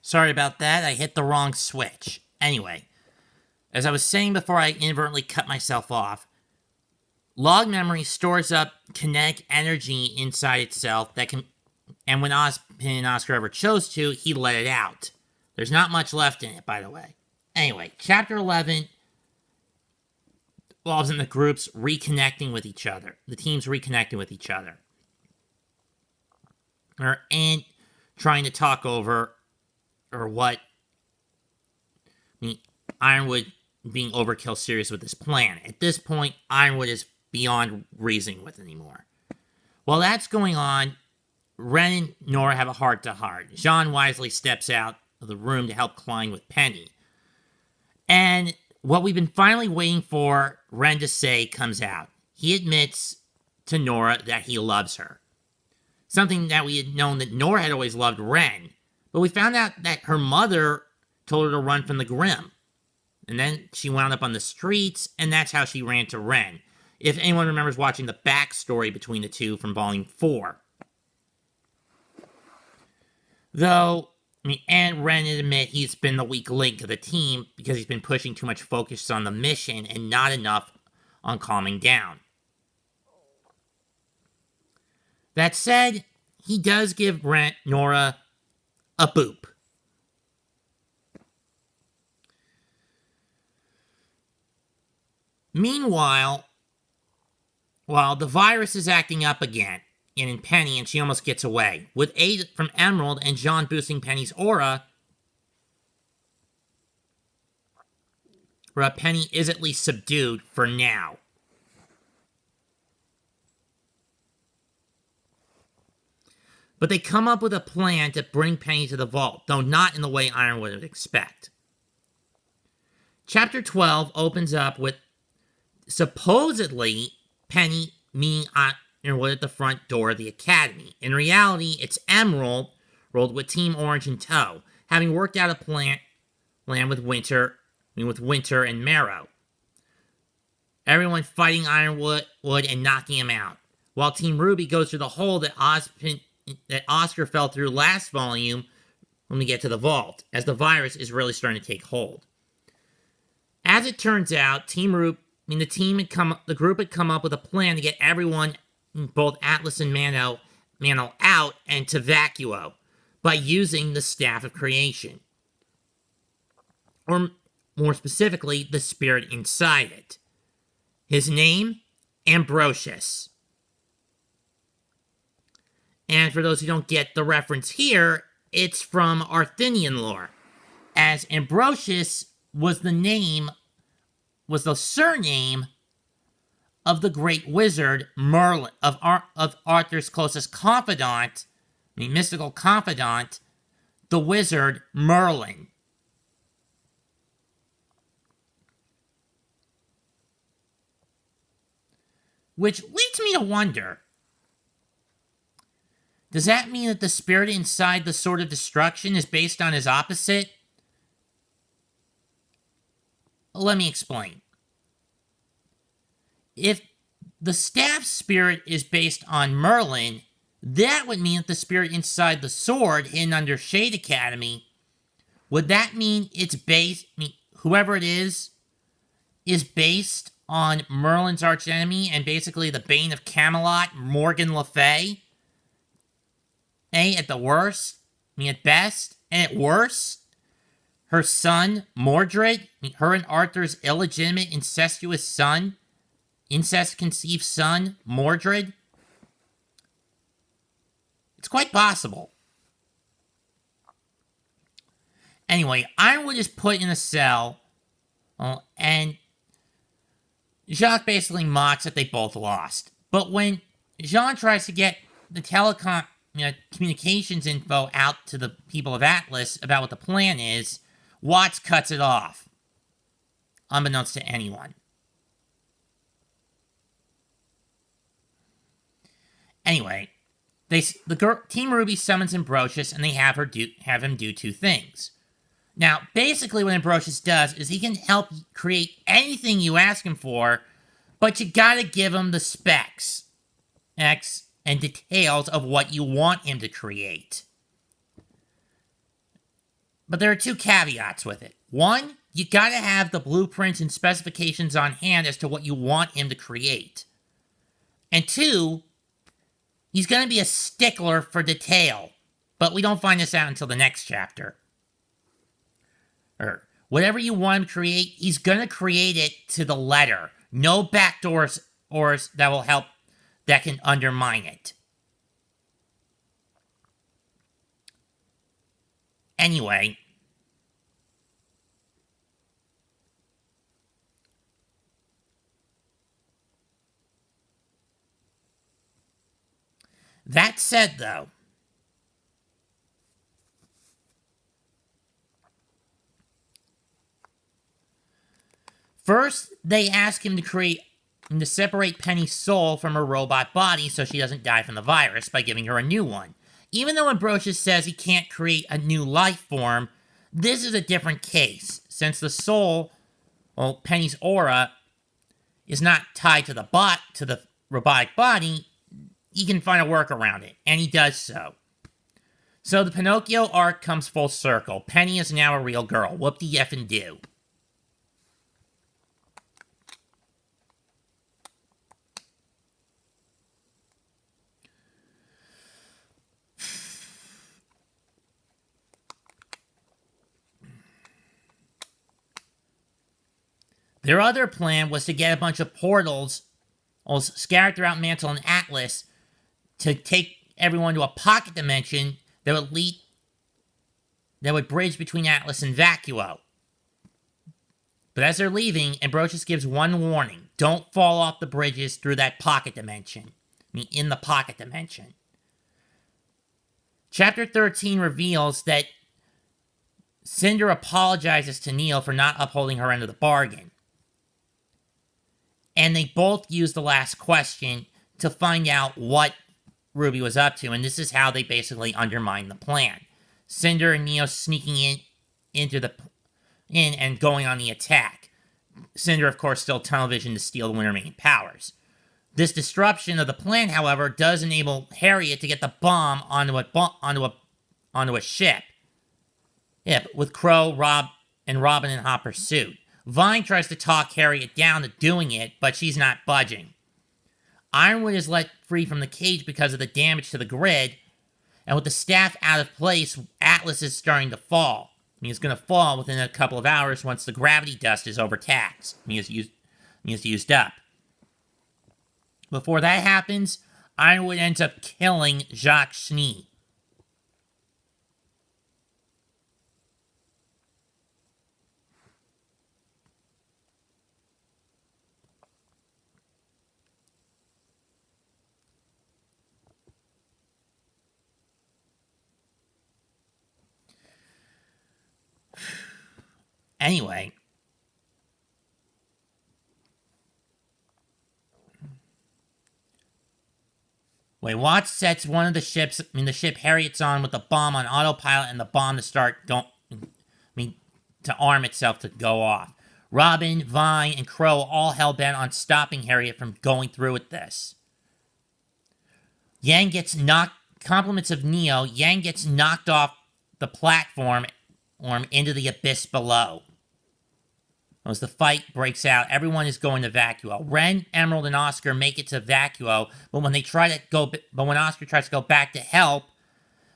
Sorry about that, I hit the wrong switch. Anyway, as I was saying before I inadvertently cut myself off, log memory stores up kinetic energy inside itself that can, and when Ozpin and Oscar ever chose to, he let it out. There's not much left in it, by the way. Anyway, Chapter 11 involves in the groups reconnecting with each other. The teams reconnecting with each other. And trying to talk over, or what, Ironwood being overkill serious with this plan. At this point, Ironwood is beyond reasoning with anymore. While that's going on, Ren and Nora have a heart-to-heart. Jean wisely steps out of the room to help Klein with Penny. And what we've been finally waiting for Ren to say comes out. He admits to Nora that he loves her. Something that we had known that Nora had always loved Ren. But we found out that her mother told her to run from the Grimm. And then she wound up on the streets, and that's how she ran to Ren. If anyone remembers watching the backstory between the two from Volume 4. Though, and Ren admit he's been the weak link of the team because he's been pushing too much focus on the mission and not enough on calming down. That said, he does give Nora a boop. Meanwhile, while the virus is acting up again, in Penny, and she almost gets away. With aid from Emerald and Jean boosting Penny's aura, Penny is at least subdued for now. But they come up with a plan to bring Penny to the vault, though not in the way Ironwood would expect. Chapter 12 opens up with supposedly Penny meeting Ironwood at the front door of the academy. In reality, it's Emerald rolled with Team Orange in tow, having worked out a plan with Winter and Marrow. Everyone fighting Ironwood and knocking him out, while Team RWBY goes through the hole that Oscar fell through last volume when we get to the vault, as the virus is really starting to take hold. As it turns out, the group had come up with a plan to get everyone, both Atlas and Mano out and to Vacuo by using the Staff of Creation. Or more specifically, the spirit inside it. His name, Ambrosius. And for those who don't get the reference here, it's from Arthinian lore, as Ambrosius was the surname of the great wizard Merlin, of Arthur's closest confidant, mystical confidant, the wizard Merlin. Which leads me to wonder, does that mean that the spirit inside the Sword of Destruction is based on his opposite? Let me explain. If the staff spirit is based on Merlin, that would mean that the spirit inside the sword, hidden under Shade Academy, would that mean it's based, whoever it is based on Merlin's archenemy and basically the Bane of Camelot, Morgan Le Fay? At the worst, at best, and at worst, her son, Mordred, her and Arthur's illegitimate incestuous son, incest-conceived son, Mordred. It's quite possible. Anyway, Ironwood is put in a cell, and Jacques basically mocks that they both lost. But when Jean tries to get the communications info out to the people of Atlas about what the plan is, Watts cuts it off, unbeknownst to anyone. Anyway, Team RWBY summons Ambrosius, and they have him do two things. Now, basically what Ambrosius does is he can help create anything you ask him for, but you gotta give him the specs and details of what you want him to create. But there are two caveats with it. One, you gotta have the blueprints and specifications on hand as to what you want him to create. And two, he's gonna be a stickler for detail. But we don't find this out until the next chapter. Or whatever you want him to create, he's gonna create it to the letter. No backdoors or that will help, that can undermine it. Anyway, that said, though, first they ask him to separate Penny's soul from her robot body so she doesn't die from the virus by giving her a new one. Even though Ambrosius says he can't create a new life form, this is a different case, since the soul, well, Penny's aura, is not tied to the robotic body. He can find a workaround it, and he does so. So the Pinocchio arc comes full circle. Penny is now a real girl. Whoop-de-effing do. Their other plan was to get a bunch of portals scattered throughout Mantle and Atlas to take everyone to a pocket dimension that would bridge between Atlas and Vacuo. But as they're leaving, Ambrosius gives one warning. Don't fall off the bridges through that pocket dimension. In the pocket dimension. Chapter 13 reveals that Cinder apologizes to Neil for not upholding her end of the bargain. And they both use the last question to find out what RWBY was up to, and this is how they basically undermine the plan. Cinder and Neo sneaking in and going on the attack. Cinder, of course, still tunnel vision to steal the Winter Main powers. This disruption of the plan, however, does enable Harriet to get the bomb onto a ship. Yeah, with Crow, Robin in hot pursuit. Vine tries to talk Harriet down to doing it, but she's not budging. Ironwood is let free from the cage because of the damage to the grid, and with the staff out of place, Atlas is starting to fall. He's going to fall within a couple of hours once the gravity dust is overtaxed. He's used up. Before that happens, Ironwood ends up killing Jacques Schnee. Anyway, Watts sets one of the ship Harriet's on with the bomb on autopilot and the bomb to arm itself to go off. Robin, Vine, and Crow all hell-bent on stopping Harriet from going through with this. Compliments of Neo, Yang gets knocked off the platform into the abyss below. As the fight breaks out, everyone is going to Vacuo. Ren, Emerald, and Oscar make it to Vacuo, but when Oscar tries to go back to help,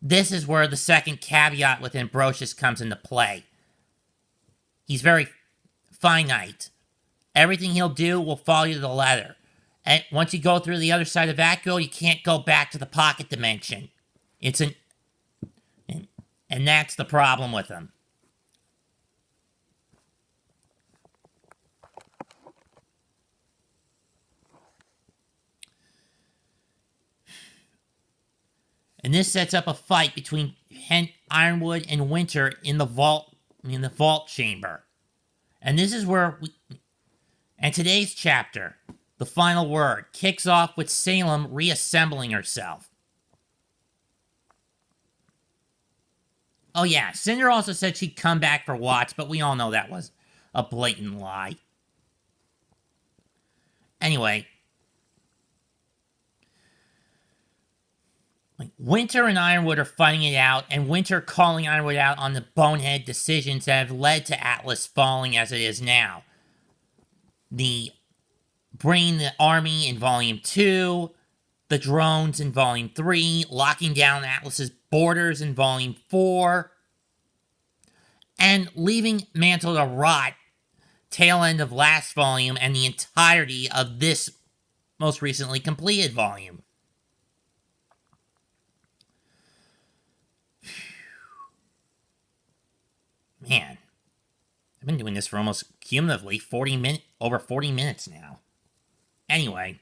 this is where the second caveat with Ambrosius comes into play. He's very finite. Everything he'll do will follow you to the letter. And once you go through the other side of Vacuo, you can't go back to the pocket dimension. And that's the problem with him. And this sets up a fight between Ironwood and Winter in the vault chamber. And this is where and today's chapter, the final word, kicks off with Salem reassembling herself. Oh yeah, Cinder also said she'd come back for Watts, but we all know that was a blatant lie. Anyway, Winter and Ironwood are fighting it out, and Winter calling Ironwood out on the bonehead decisions that have led to Atlas falling as it is now. The bringing the army in Volume 2, the drones in Volume 3, locking down Atlas's borders in Volume 4, and leaving Mantle to rot tail end of last volume and the entirety of this most recently completed volume. Man, I've been doing this for almost cumulatively over 40 minutes now. Anyway.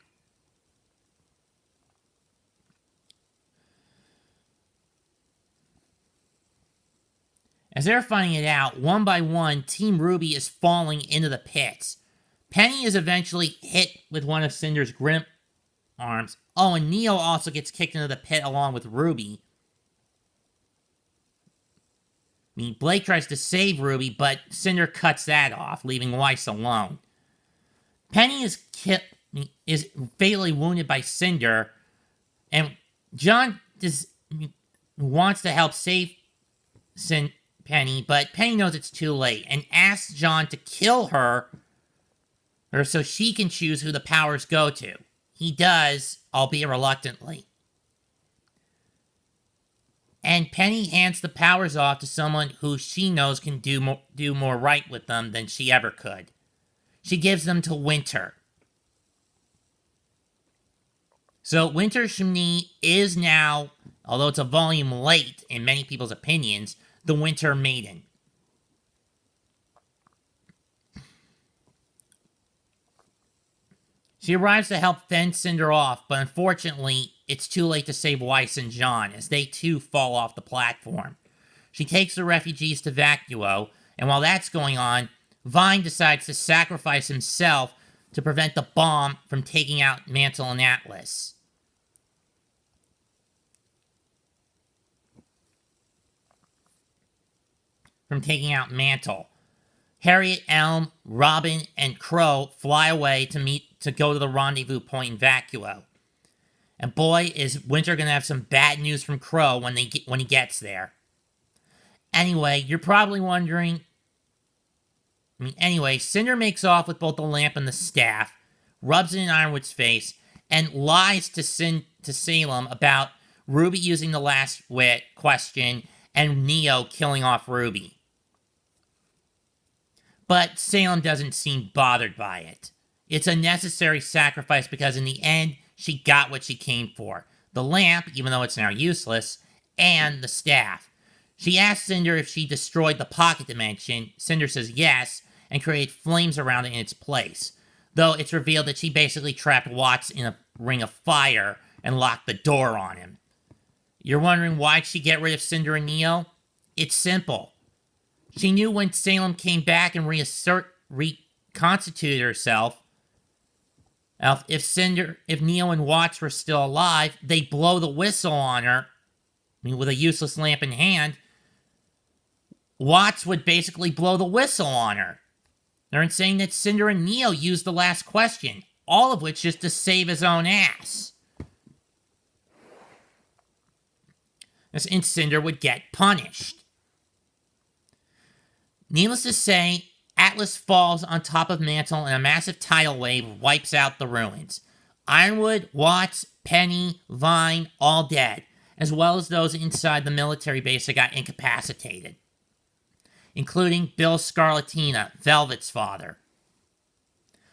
As they're finding it out, one by one, Team RWBY is falling into the pits. Penny is eventually hit with one of Cinder's grim arms. Oh, and Neo also gets kicked into the pit along with RWBY. I mean, Blake tries to save RWBY, but Cinder cuts that off, leaving Weiss alone. Penny is fatally wounded by Cinder, and John wants to help save Penny, but Penny knows it's too late and asks John to kill her so she can choose who the powers go to. He does, albeit reluctantly. And Penny hands the powers off to someone who she knows can do more right with them than she ever could. She gives them to Winter. So Winter Chimney is now, although it's a volume late in many people's opinions, the Winter Maiden. She arrives to help fend Cinder off, but unfortunately, it's too late to save Weiss and John, as they too fall off the platform. She takes the refugees to Vacuo, and while that's going on, Vine decides to sacrifice himself to prevent the bomb from taking out Mantle and Atlas. Harriet, Elm, Robin, and Crow fly away to go to the rendezvous point in Vacuo. And boy, is Winter gonna have some bad news from Crow when he gets there. Anyway, you're probably wondering. Cinder makes off with both the lamp and the staff, rubs it in Ironwood's face, and lies to Salem about RWBY using the last wit question and Neo killing off RWBY. But Salem doesn't seem bothered by it. It's a necessary sacrifice because in the end, she got what she came for. The lamp, even though it's now useless, and the staff. She asks Cinder if she destroyed the pocket dimension. Cinder says yes, and created flames around it in its place. Though it's revealed that she basically trapped Watts in a ring of fire and locked the door on him. You're wondering why she get rid of Cinder and Neo? It's simple. She knew when Salem came back and reconstituted herself, if Neo and Watts were still alive, they'd blow the whistle on her. With a useless lamp in hand, Watts would basically blow the whistle on her. They're saying that Cinder and Neo used the last question, all of which is to save his own ass. And Cinder would get punished. Needless to say, Atlas falls on top of Mantle and a massive tidal wave wipes out the ruins. Ironwood, Watts, Penny, Vine, all dead, as well as those inside the military base that got incapacitated, including Bill Scarlatina, Velvet's father.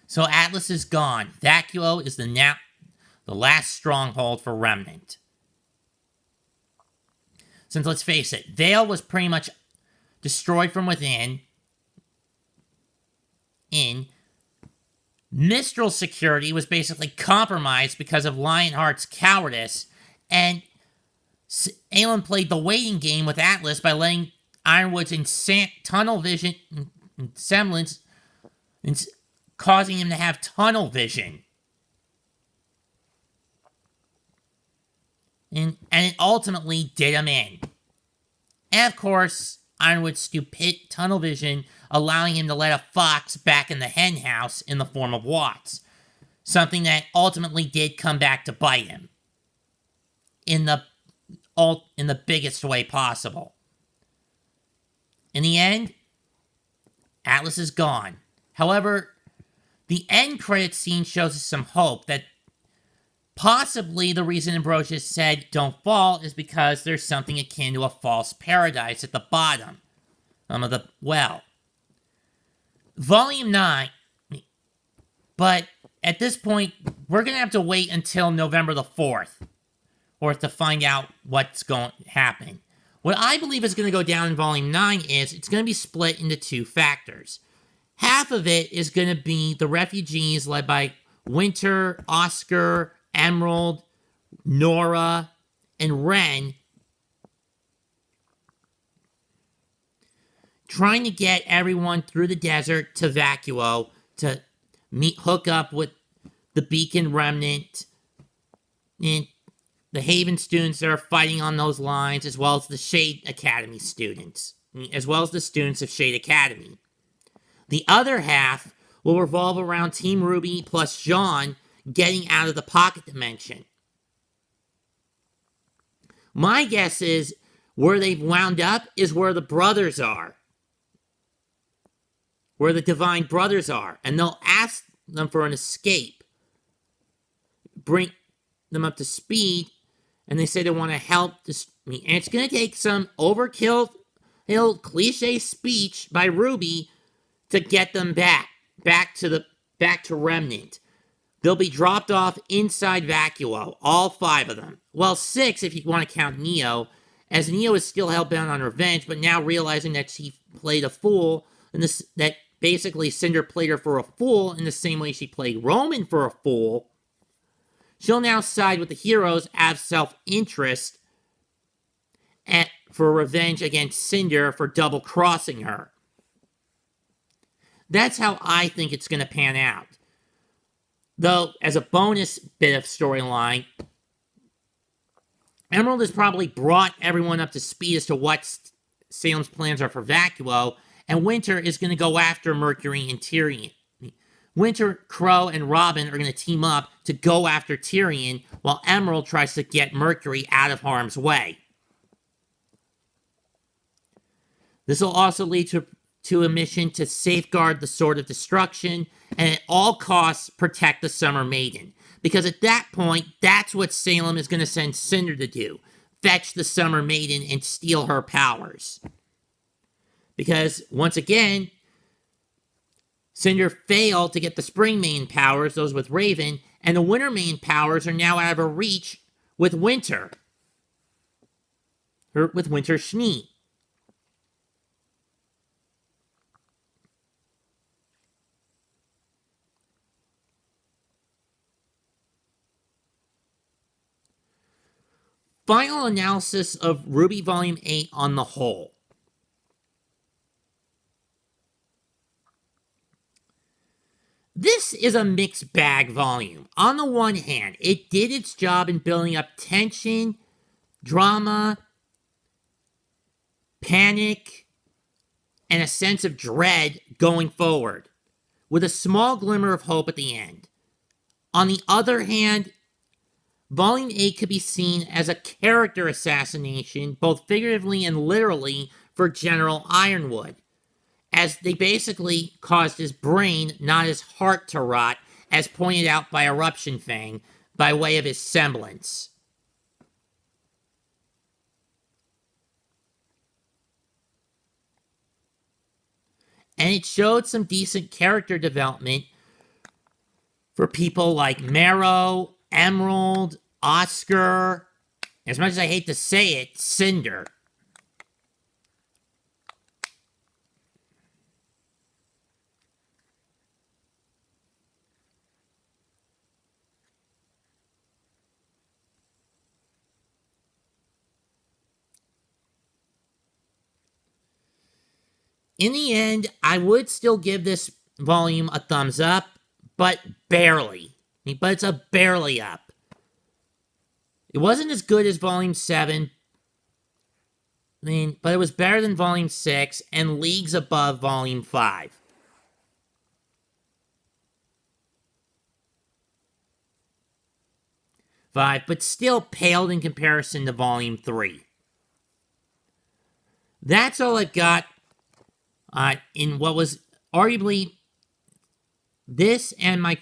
So Atlas is gone. Vacuo is the last stronghold for Remnant. Since, let's face it, Vale was pretty much destroyed from within. Mistral's security was basically compromised because of Lionheart's cowardice, and Aelin played the waiting game with Atlas by letting Ironwood's tunnel vision semblance, causing him to have tunnel vision. And it ultimately did him in. And of course, Ironwood's stupid tunnel vision allowing him to let a fox back in the hen house in the form of Watts. Something that ultimately did come back to bite him. In the in the biggest way possible. In the end, Atlas is gone. However, the end credit scene shows us some hope that possibly the reason Ambrosius said don't fall is because there's something akin to a false paradise at the bottom of the well. Volume 9, but at this point, we're going to have to wait until November the 4th or to find out what's going to happen. What I believe is going to go down in Volume 9 is it's going to be split into two factors. Half of it is going to be the refugees led by Winter, Oscar, Emerald, Nora, and Ren trying to get everyone through the desert to Vacuo to hook up with the Beacon Remnant and the Haven students that are fighting on those lines, as well as the Shade Academy students, as well as the students of Shade Academy. The other half will revolve around Team RWBY plus Jean getting out of the pocket dimension. My guess is where they've wound up is where the brothers are. Where the Divine Brothers are. And they'll ask them for an escape. Bring them up to speed. And they say they want to help. And it's going to take some overkill, cliche speech by RWBY to get them back to Remnant. They'll be dropped off inside Vacuo, all 5 of them. Well, 6 if you want to count Neo, as Neo is still hell-bent on revenge, but now realizing that she played a fool, and that basically Cinder played her for a fool in the same way she played Roman for a fool, she'll now side with the heroes out of self-interest for revenge against Cinder for double-crossing her. That's how I think it's going to pan out. Though, as a bonus bit of storyline, Emerald has probably brought everyone up to speed as to what Salem's plans are for Vacuo, and Winter is going to go after Mercury and Tyrion. Winter, Crow, and Robin are going to team up to go after Tyrion, while Emerald tries to get Mercury out of harm's way. This will also lead to a mission to safeguard the Sword of Destruction, and at all costs protect the Summer Maiden. Because at that point, that's what Salem is going to send Cinder to do. Fetch the Summer Maiden and steal her powers. Because, once again, Cinder failed to get the Spring Maiden powers, those with Raven, and the Winter Maiden powers are now out of her reach with Winter. With Winter Schnee. Final analysis of RWBY Volume 8 on the whole. This is a mixed bag volume. On the one hand, it did its job in building up tension, drama, panic, and a sense of dread going forward, with a small glimmer of hope at the end. On the other hand, Volume 8 could be seen as a character assassination, both figuratively and literally, for General Ironwood, as they basically caused his brain, not his heart, to rot, as pointed out by Eruption Fang, by way of his semblance. And it showed some decent character development for people like Marrow, Emerald, Oscar, as much as I hate to say it, Cinder. In the end, I would still give this volume a thumbs up, but barely. But it's a barely up. It wasn't as good as Volume 7, but it was better than Volume 6 and leagues above Volume 5. but still paled in comparison to Volume 3. That's all I've got in what was arguably this and my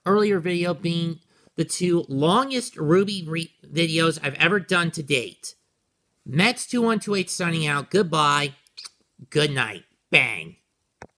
earlier video being the two longest RWBY videos I've ever done to date. Mets2128 signing out. Goodbye. Good night. Bang.